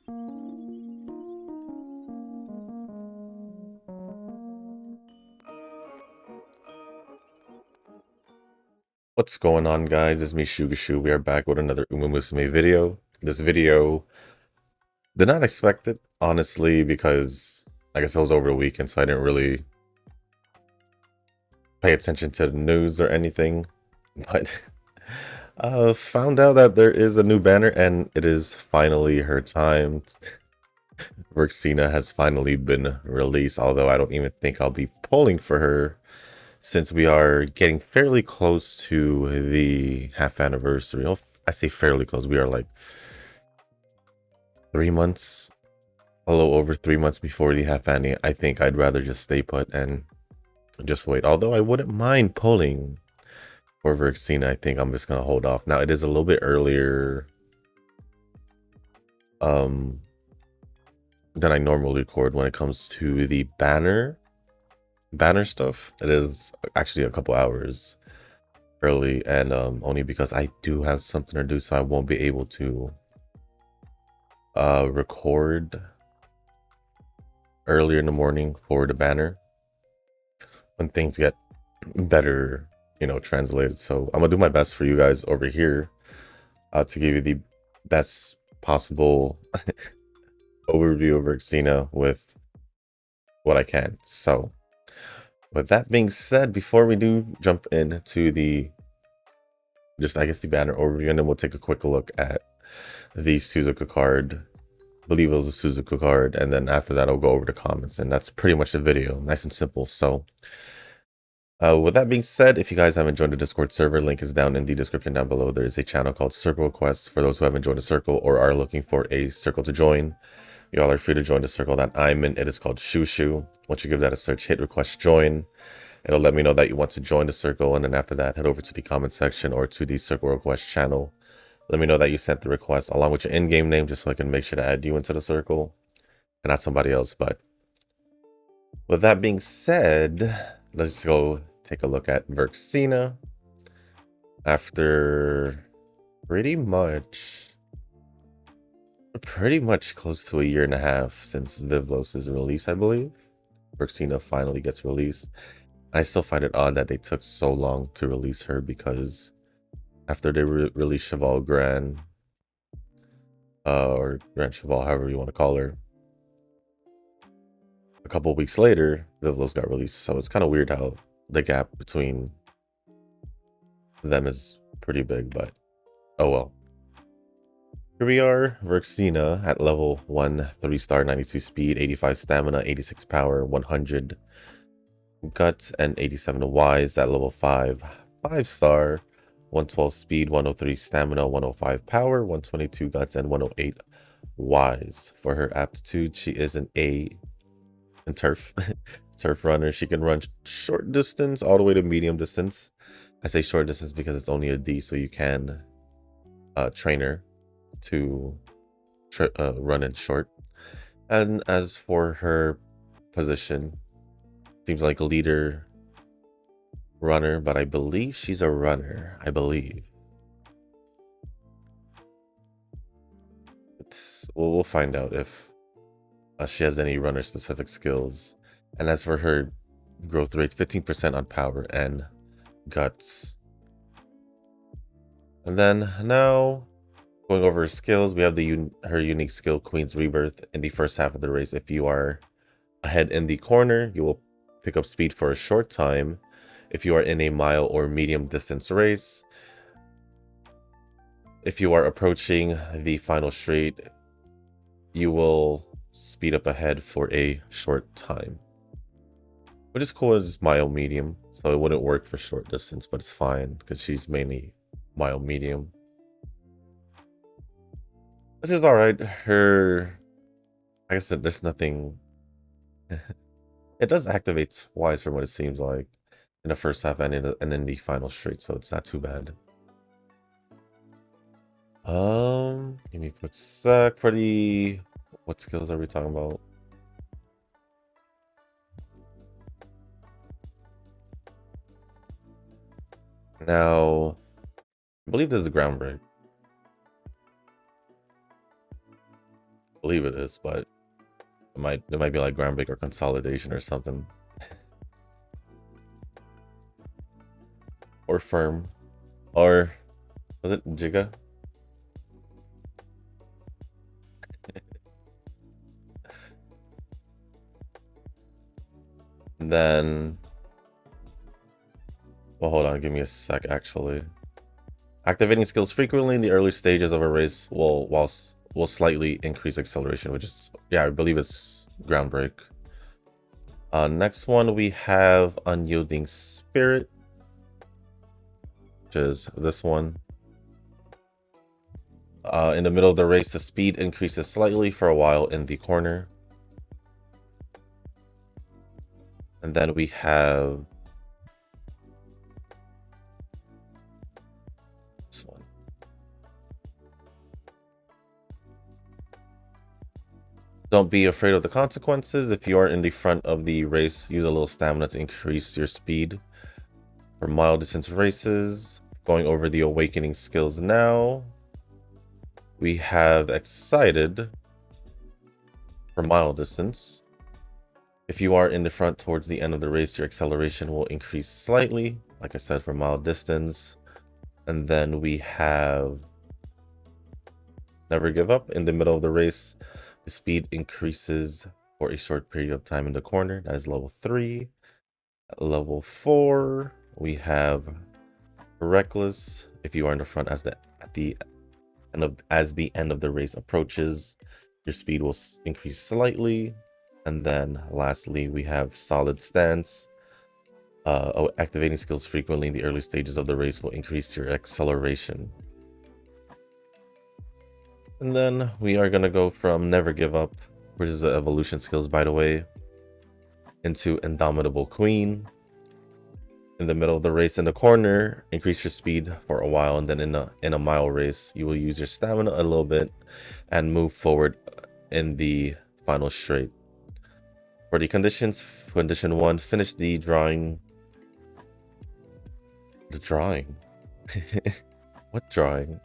What's going on, guys? It's me, Shugashu. We are back with another Musume video. This video did not expect it, honestly, because I guess it was over the weekend, so I didn't really pay attention to the news or anything. But found out that there is a new banner, and it is finally her time. Verxina has finally been released, although I don't even think I'll be pulling for her since we are getting fairly close to the half anniversary. Oh, I say fairly close. We are like 3 months, a little over 3 months before the half annie. I think I'd rather just stay put and just wait. Although I wouldn't mind pulling for Verxina, I think I'm just gonna hold off. Now it is a little bit earlier um than I normally record when it comes to the banner stuff. It is actually a couple hours early, and only because I do have something to do, so I won't be able to record earlier in the morning for the banner when things get better, translated. So I'm gonna do my best for you guys over here to give you the best possible overview of Verxina with what I can. So with that being said, before we do jump into the I guess the banner overview, and then we'll take a quick look at the Suzuka card. I believe it was a Suzuka card, and then after that I'll go over the comments, and that's pretty much the video. Nice and simple. So with that being said, if you guys haven't joined the Discord server, link is down in the description down below. There is a channel called Circle Requests for those who haven't joined a circle or are looking for a circle to join. You all are free to join the circle that I'm in. It is called Shushu. Once you give that a search, hit request join. It'll let me know that you want to join the circle, and then after that, head over to the comment section or to the Circle Request channel. Let me know that you sent the request along with your in-game name, just so I can make sure to add you into the circle and not somebody else. But with that being said, let's go take a look at Verxina. After pretty much close to a year and a half since Vivlos' release, I believe, Verxina finally gets released. I still find it odd that they took so long to release her, because after they released Cheval Grand, or Grand Cheval, however you want to call her, a couple weeks later, Vivlos got released. So it's kind of weird how the gap between them is pretty big, but oh well. Here we are, Verxina at level 1, 3-star, 92 speed, 85 stamina, 86 power, 100 guts, and 87 wise at level 5, 5-star, 112 speed, 103 stamina, 105 power, 122 guts, and 108 wise. For her aptitude, she is an A in turf. Turf runner. She can run short distance all the way to medium distance. I say short distance because it's only a D, so you can train her to run in short. And as for her position, seems like a leader runner, but I believe she's a runner. I believe we'll find out if she has any runner specific skills. And as for her growth rate, 15% on power and guts. And then now going over her skills, we have her unique skill, Queen's Rebirth. In the first half of the race, if you are ahead in the corner, you will pick up speed for a short time. If you are in a mile or medium distance race, if you are approaching the final straight, you will speed up ahead for a short time, which is cool. It's mile medium, so it wouldn't work for short distance, but it's fine because she's mainly mile medium, which is all right. Her, like I said, there's nothing. It does activate twice from what it seems like in the first half and in the final straight, so it's not too bad. Give me a quick sec for the, what skills are we talking about? Now, I believe this is a ground break. believe it is, but it might be like groundbreak or consolidation or something. Or firm. Or was it Giga? And then, well, hold on, give me a sec actually. Activating skills frequently in the early stages of a race will slightly increase acceleration, which is, yeah, I believe it's groundbreak. Next one we have Unyielding Spirit, which is this one. In the middle of the race, the speed increases slightly for a while in the corner. And then we have this one. Don't be afraid of the consequences. If you are in the front of the race, use a little stamina to increase your speed. For mile distance races, going over the awakening skills now. We have Excited for mile distance. If you are in the front towards the end of the race, your acceleration will increase slightly, like I said, for mile distance. And then we have Never Give Up. In the middle of the race, the speed increases for a short period of time in the corner. That is level 3. At level 4, we have Reckless. If you are in the front as the end of the race approaches, your speed will increase slightly. And then lastly, we have Solid Stance. Activating skills frequently in the early stages of the race will increase your acceleration. And then we are going to go from Never Give Up, which is the evolution skills, by the way, into Indomitable Queen. In the middle of the race in the corner, increase your speed for a while, and then in a mile race, you will use your stamina a little bit and move forward in the final straight. For the conditions, condition 1, finish the drawing. The drawing? What drawing?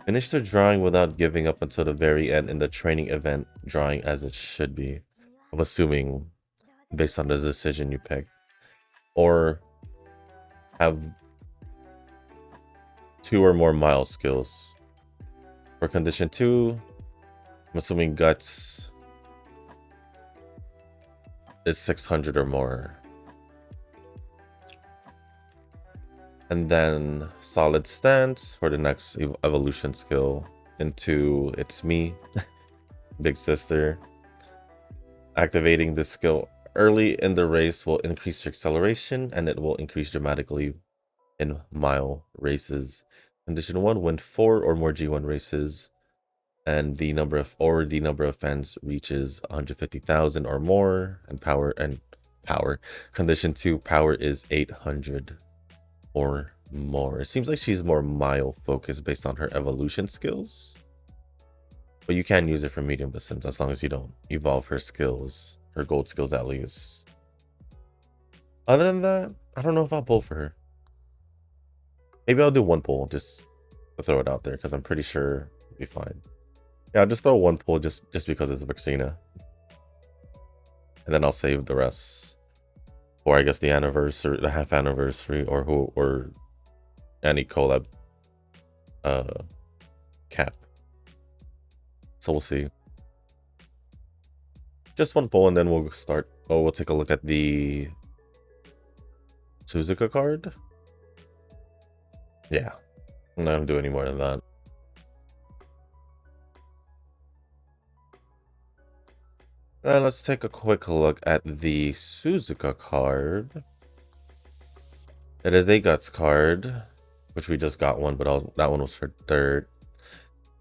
Finish the drawing without giving up until the very end in the training event drawing as it should be. I'm assuming based on the decision you pick. Or have 2 or more mile skills. For condition 2, I'm assuming Guts is 600 or more. And then Solid Stance for the next evolution skill into It's Me, Big Sister. Activating this skill early in the race will increase your acceleration, and it will increase dramatically in mile races. Condition 1, win 4 or more G1 races, and the number of fans reaches 150,000 or more, and power. Condition 2, power is 800 or more. It seems like she's more mile focused based on her evolution skills, but you can use it for medium distance as long as you don't evolve her skills, her gold skills at least. Other than that, I don't know if I'll pull for her. Maybe I'll do 1 pull just to throw it out there, because I'm pretty sure it'll be fine. Yeah, I'll just throw 1 pull just because it's Verxina, and then I'll save the rest. Or I guess the anniversary, the half anniversary, or any collab cap. So we'll see. Just 1 pull, and then we'll start. Oh, we'll take a look at the Suzuka card. Yeah, I'm not gonna do any more than that. Then let's take a quick look at the Suzuka card. It is a Guts card, which we just got one, but that one was for third.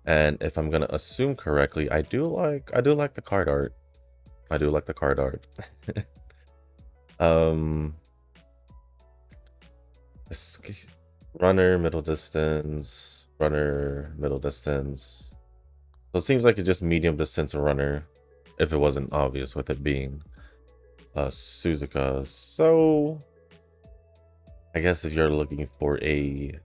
And if I'm gonna assume correctly, I do like the card art. I do like the card art. Runner, middle distance, runner, middle distance. So it seems like it's just medium distance runner, if it wasn't obvious with it being Suzuka. So I guess if you're looking for a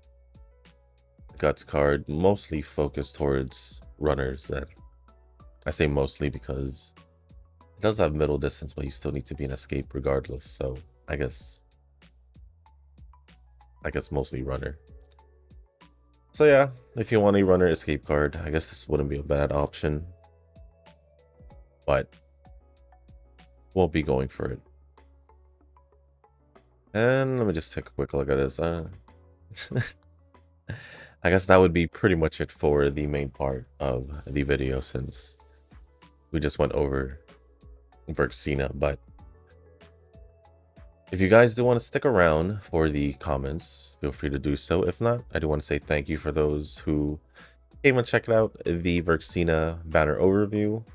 Guts card mostly focused towards runners, then I say mostly because it does have middle distance, but you still need to be an escape regardless. So I guess mostly runner. So yeah, if you want a runner escape card, I guess this wouldn't be a bad option. But won't be going for it. And let me just take a quick look at this. I guess that would be pretty much it for the main part of the video, since we just went over Verxina. But if you guys do want to stick around for the comments, feel free to do so. If not, I do want to say thank you for those who came and checked out the Verxina banner overview.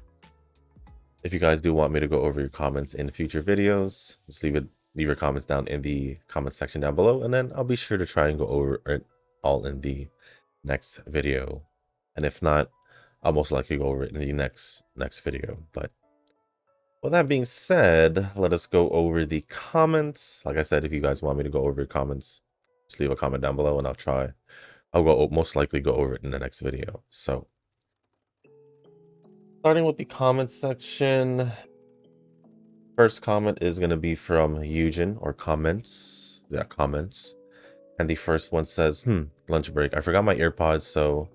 If you guys do want me to go over your comments in future videos, just leave your comments down in the comment section down below, and then I'll be sure to try and go over it all in the next video. And if not, I'll most likely go over it in the next video. But with that being said, let us go over the comments. Like I said, if you guys want me to go over your comments, just leave a comment down below and I'll most likely go over it in the next video. So starting with the comment section, first comment is going to be from Eugen, or comments. Yeah, comments. And the first one says, lunch break. I forgot my earpods, so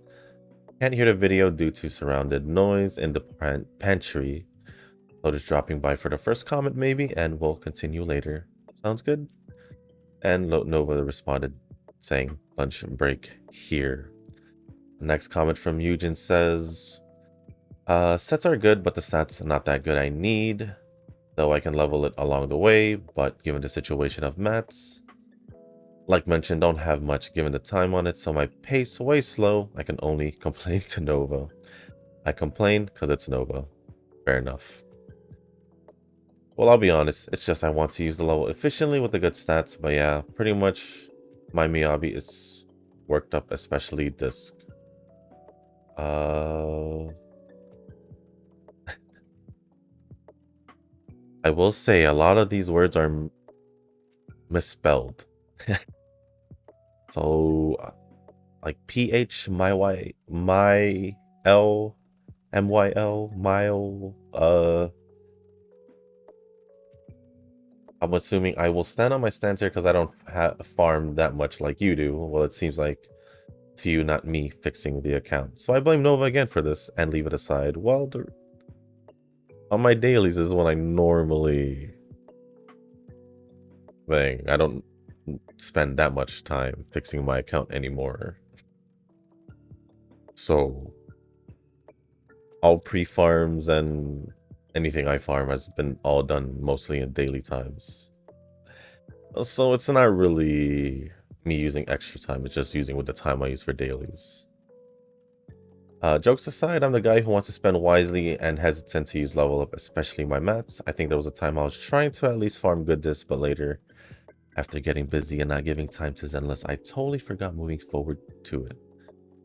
can't hear the video due to surrounded noise in the pantry. So just dropping by for the first comment maybe, and we'll continue later. Sounds good? And Nova responded saying, lunch break here. The next comment from Eugen says, sets are good, but the stats are not that good I need. Though I can level it along the way, but given the situation of mats, like mentioned, don't have much given the time on it, so my pace way slow. I can only complain to Nova. I complain because it's Nova. Fair enough. Well, I'll be honest, it's just I want to use the level efficiently with the good stats, but yeah, pretty much my Miyabi is worked up, especially disc. I will say a lot of these words are misspelled. So like PH, my L, MYL, mile, I'm assuming I will stand on my stance here because I don't farm that much like you do. Well, it seems like to you, not me, fixing the account. So I blame Nova again for this and leave it aside. Well, on my dailies is when I normally I don't spend that much time fixing my account anymore. So all pre-farms and anything I farm has been all done mostly in daily times. So it's not really me using extra time, it's just using with the time I use for dailies. Jokes aside, I'm the guy who wants to spend wisely and hesitant to use level up, especially my mats. I think there was a time I was trying to at least farm good disc, but later, after getting busy and not giving time to Zenless, I totally forgot moving forward to it.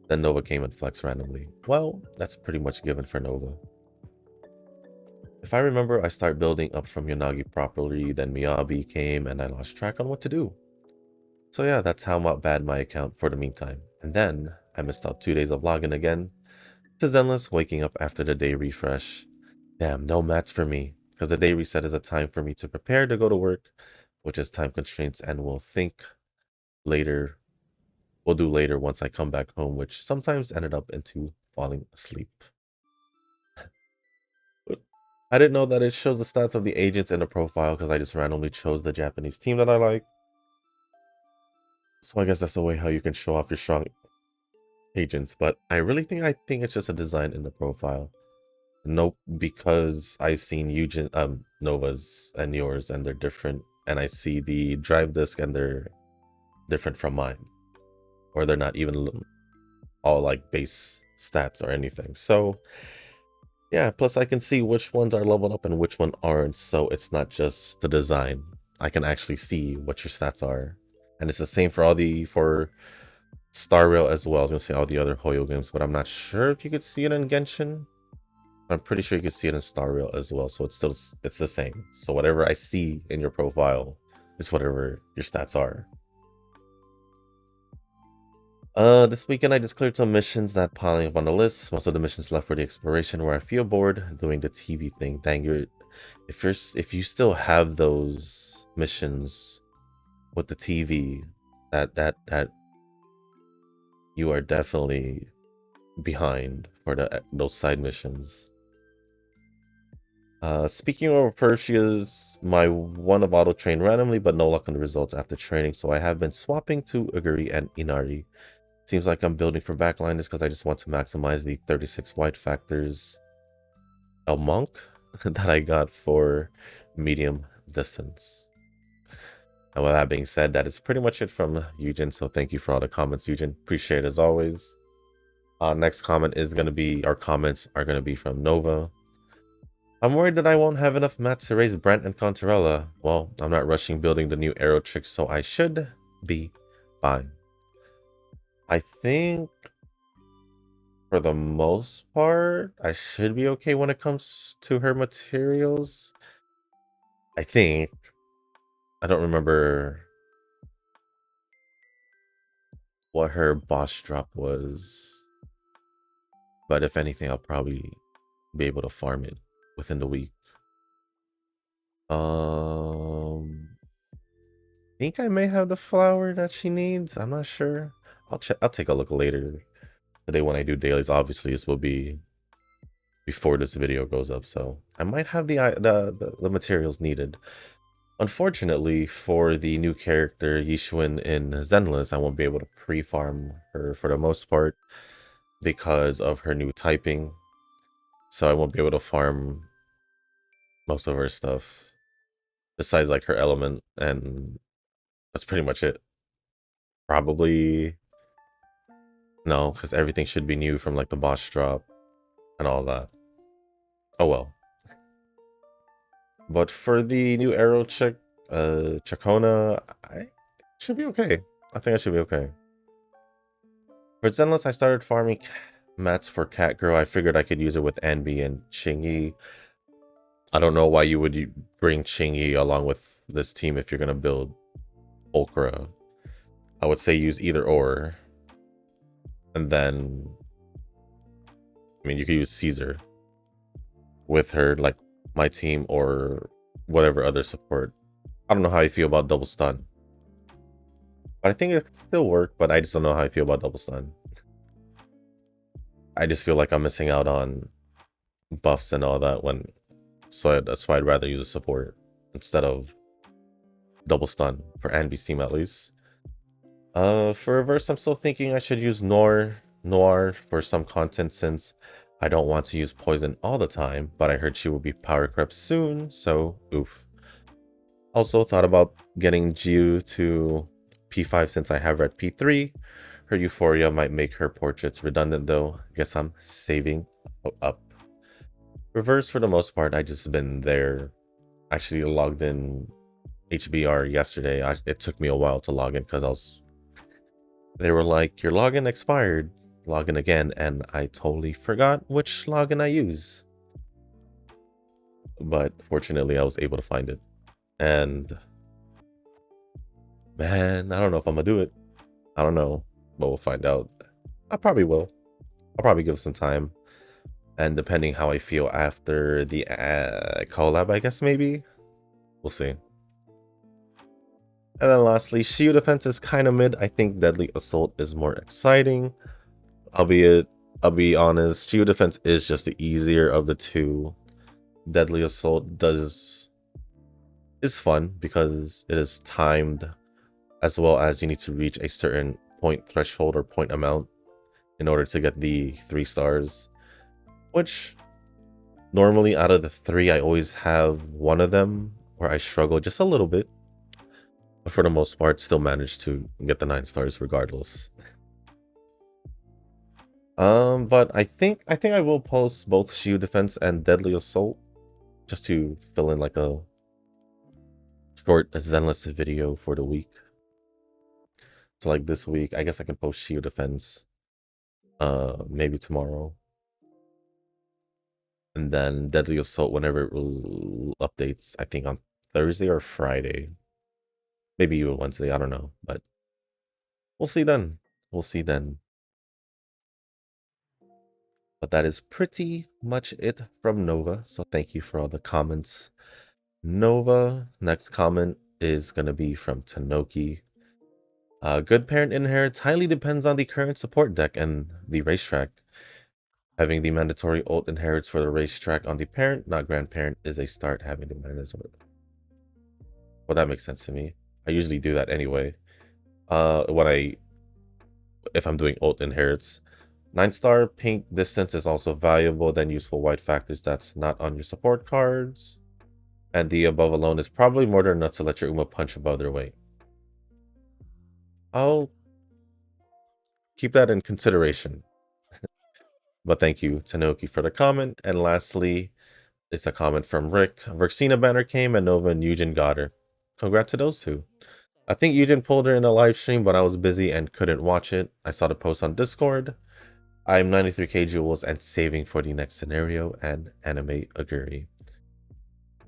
Then Nova came and flexed randomly. Well, that's pretty much given for Nova. If I remember, I start building up from Yonagi properly, then Miyabi came and I lost track on what to do. So yeah, that's how bad my account for the meantime. And then I missed out 2 days of login again to Zenless, waking up after the day refresh. Damn, no mats for me, because the day reset is a time for me to prepare to go to work, which is time constraints, and we'll do later once I come back home, which sometimes ended up into falling asleep. I didn't know that it shows the stats of the agents in the profile because I just randomly chose the Japanese team that I like. So I guess that's the way how you can show off your strong agents, but I think it's just a design in the profile. Nope, because I've seen Nova's and yours and they're different, and I see the drive disc and they're different from mine, or they're not even all like base stats or anything. So yeah, plus I can see which ones are leveled up and which one aren't, so it's not just the design. I can actually see what your stats are, and it's the same for Star Rail as well. I was gonna say all the other Hoyo games, but I'm not sure if you could see it in Genshin. I'm pretty sure you can see it in Star Rail as well, so it's the same. So whatever I see in your profile is whatever your stats are. This weekend I just cleared some missions not piling up on the list. Most of the missions left for the exploration where I feel bored doing the TV thing. Dang, if you still have those missions with the TV, that you are definitely behind for those side missions. Speaking of Perseus, my one of auto trained randomly, but no luck on the results after training, so I have been swapping to Uguri and Inari. Seems like I'm building for backliners because I just want to maximize the 36 white factors a monk that I got for medium distance. And with that being said, that is pretty much it from Eugen. So thank you for all the comments, Eugen. Appreciate it as always. Next comment is going to be, our comments are going to be from Nova. I'm worried that I won't have enough mats to raise Brent and Contarella. Well, I'm not rushing building the new arrow trick, so I should be fine. I think for the most part, I should be okay when it comes to her materials. I think. I don't remember what her boss drop was. But if anything, I'll probably be able to farm it within the week. I think I may have the flower that she needs. I'm not sure. I'll check. I'll take a look later. Today when I do dailies, obviously this will be before this video goes up, so I might have the materials needed. Unfortunately, for the new character Yishuin in Zenless, I won't be able to pre-farm her for the most part because of her new typing. So I won't be able to farm most of her stuff besides like her element, and that's pretty much it. Probably no, because everything should be new from like the boss drop and all that. Oh well. But for the new arrow chick, Chacona, I should be okay. I think I should be okay. For Zenless, I started farming mats for Catgirl. I figured I could use it with Anbi and Chingy. I don't know why you would bring Chingy along with this team if you're going to build Ulcra. I would say use either or. And then, I mean, you could use Caesar with her, like my team or whatever other support. I don't know how you feel about double stun. But I think it could still work, but I just don't know how I feel about double stun. I just feel like I'm missing out on buffs and all that so that's why I'd rather use a support instead of double stun for Anbi's team at least. For reverse, I'm still thinking I should use Noir for some content since I don't want to use poison all the time, but I heard she will be power crept soon, so oof. Also thought about getting Jiu to P5 since I have red P3. Her Euphoria might make her portraits redundant though. Guess I'm saving up. Reverse, for the most part, I just been there. Actually logged in HBR yesterday. It took me a while to log in because they were like, your login expired. Log in again, and I totally forgot which login I use. But fortunately, I was able to find it. And man, I don't know if I'm gonna do it. I don't know, but we'll find out. I probably will. I'll probably give some time. And depending how I feel after the collab, I guess maybe. We'll see. And then lastly, Shield Defense is kind of mid. I think Deadly Assault is more exciting. I'll be honest, Shield Defense is just the easier of the two. Deadly Assault is fun because it is timed, as well as you need to reach a certain point threshold or point amount in order to get the 3 stars. Which normally out of the 3, I always have one of them where I struggle just a little bit. But for the most part, still manage to get the 9 stars regardless. But I think I will post both Shield Defense and Deadly Assault just to fill in like a short Zenless video for the week. So like this week, I guess I can post Shield Defense maybe tomorrow. And then Deadly Assault whenever it updates, I think on Thursday or Friday. Maybe even Wednesday, I don't know. But we'll see then. we'll see then. But that is pretty much it from Nova. So thank you for all the comments, Nova. Next comment is going to be from Tanoki. Good parent inherits highly depends on the current support deck and the racetrack. Having the mandatory ult inherits for the racetrack on the parent, not grandparent, is a start. Having the mandatory. Well, that makes sense to me. I usually do that anyway. If I'm doing ult inherits. 9-star pink distance is also valuable than useful white factors that's not on your support cards. And the above alone is probably more than enough to let your Uma punch above their weight. I'll keep that in consideration. But thank you, Tanoki, for the comment. And lastly, it's a comment from Rick. Verxina banner came and Nova and Eugen got her. Congrats to those two. I think Eugen pulled her in a live stream, but I was busy and couldn't watch it. I saw the post on Discord. I'm 93k jewels and saving for the next scenario and anime agree.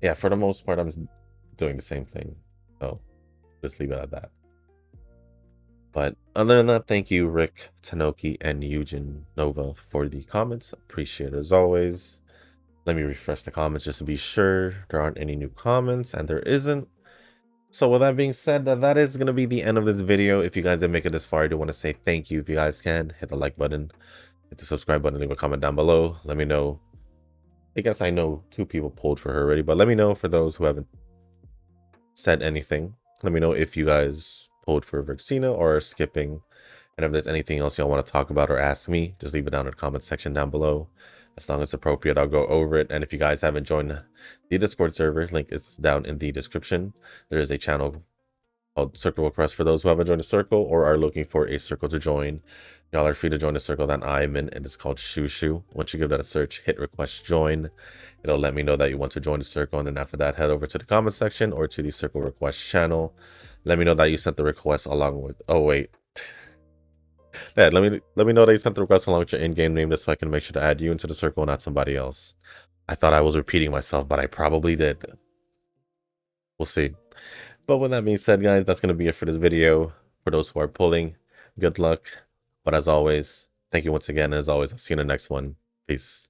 Yeah, for the most part, I'm doing the same thing. So just leave it at that. But other than that, thank you, Rick, Tanoki, and Eugen Nova for the comments. Appreciate it as always. Let me refresh the comments just to be sure there aren't any new comments, and there isn't. So with that being said, that is going to be the end of this video. If you guys didn't make it this far, I do want to say thank you. If you guys can, hit the like button, hit the subscribe button, leave a comment down below. Let me know. I guess I know 2 people pulled for her already, but let me know for those who haven't said anything. Let me know if you guys pulled for Verxina or are skipping. And if there's anything else y'all want to talk about or ask me, just leave it down in the comment section down below. As long as it's appropriate, I'll go over it. And if you guys haven't joined the Discord server, link is down in the description. There is a channel called Circle Request for those who haven't joined a circle or are looking for a circle to join. Y'all are free to join the circle that I'm in, and it's called Shushu. Once you give that a search, hit request join. It'll let me know that you want to join the circle, and then after that, head over to the comment section or to the circle request channel. Let me know that you sent the request along with. Oh wait, yeah. Let me know that you sent the request along with your in-game name, just so I can make sure to add you into the circle, not somebody else. I thought I was repeating myself, but I probably did. We'll see. But with that being said, guys, that's going to be it for this video. For those who are pulling, good luck. But as always, thank you once again. As always, I'll see you in the next one. Peace.